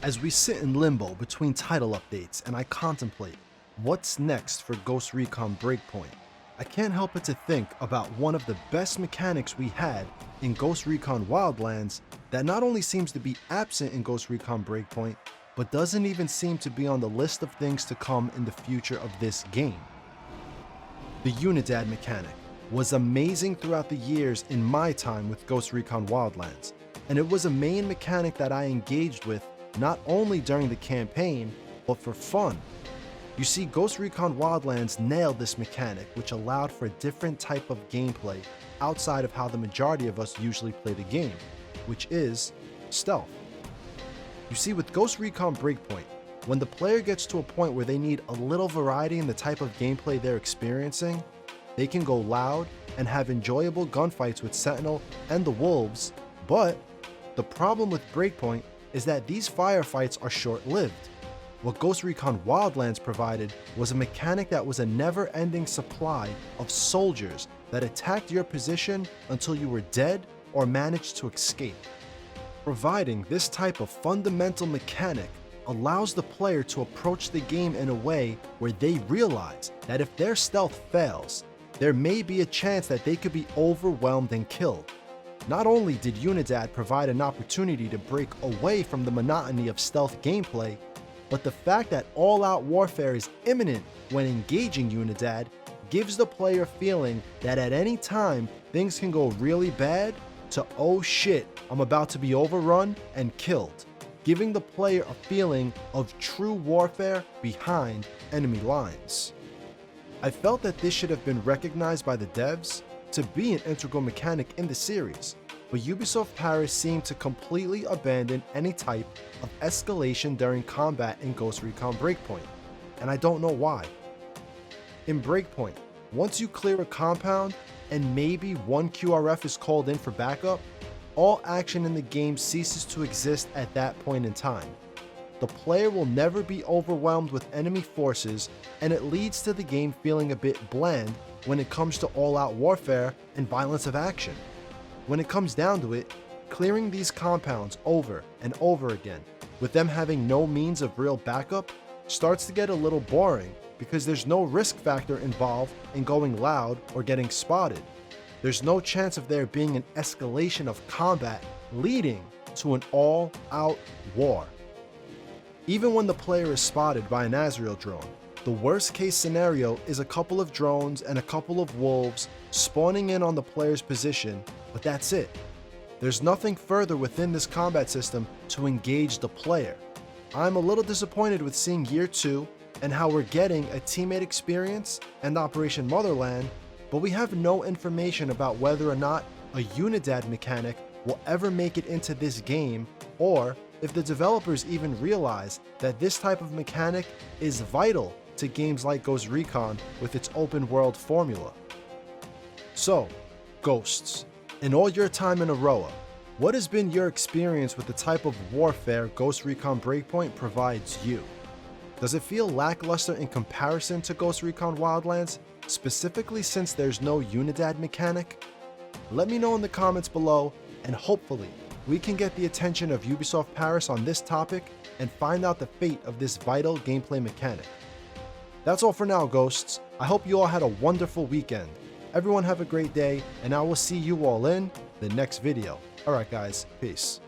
As we sit in limbo between title updates and I contemplate what's next for Ghost Recon Breakpoint, I can't help but to think about one of the best mechanics we had in Ghost Recon Wildlands that not only seems to be absent in Ghost Recon Breakpoint, but doesn't even seem to be on the list of things to come in the future of this game. The Unidad mechanic was amazing throughout the years in my time with Ghost Recon Wildlands, and it was a main mechanic that I engaged with not only during the campaign, but for fun. You see, Ghost Recon Wildlands nailed this mechanic, which allowed for a different type of gameplay outside of how the majority of us usually play the game, which is stealth. You see, with Ghost Recon Breakpoint, when the player gets to a point where they need a little variety in the type of gameplay they're experiencing, they can go loud and have enjoyable gunfights with Sentinel and the Wolves, but the problem with Breakpoint is that these firefights are short-lived. What Ghost Recon Wildlands provided was a mechanic that was a never-ending supply of soldiers that attacked your position until you were dead or managed to escape. Providing this type of fundamental mechanic allows the player to approach the game in a way where they realize that if their stealth fails, there may be a chance that they could be overwhelmed and killed. Not only did Unidad provide an opportunity to break away from the monotony of stealth gameplay, but the fact that all-out warfare is imminent when engaging Unidad gives the player a feeling that at any time things can go really bad to oh shit, I'm about to be overrun and killed, giving the player a feeling of true warfare behind enemy lines. I felt that this should have been recognized by the devs to be an integral mechanic in the series, but Ubisoft Paris seemed to completely abandon any type of escalation during combat in Ghost Recon Breakpoint, and I don't know why. In Breakpoint, once you clear a compound and maybe one QRF is called in for backup, all action in the game ceases to exist at that point in time. The player will never be overwhelmed with enemy forces, and it leads to the game feeling a bit bland when it comes to all-out warfare and violence of action. When it comes down to it, clearing these compounds over and over again, with them having no means of real backup, starts to get a little boring because there's no risk factor involved in going loud or getting spotted. There's no chance of there being an escalation of combat leading to an all-out war. Even when the player is spotted by an Azrael drone, the worst case scenario is a couple of drones and a couple of wolves spawning in on the player's position, but that's it. There's nothing further within this combat system to engage the player. I'm a little disappointed with seeing Year 2 and how we're getting a teammate experience and Operation Motherland, but we have no information about whether or not a Unidad mechanic will ever make it into this game, or if the developers even realize that this type of mechanic is vital to games like Ghost Recon with its open world formula. So, Ghosts, in all your time in Aroa, what has been your experience with the type of warfare Ghost Recon Breakpoint provides you? Does it feel lackluster in comparison to Ghost Recon Wildlands, specifically since there's no Unidad mechanic? Let me know in the comments below, and hopefully we can get the attention of Ubisoft Paris on this topic and find out the fate of this vital gameplay mechanic. That's all for now, Ghosts. I hope you all had a wonderful weekend. Everyone have a great day, and I will see you all in the next video. Alright guys, peace.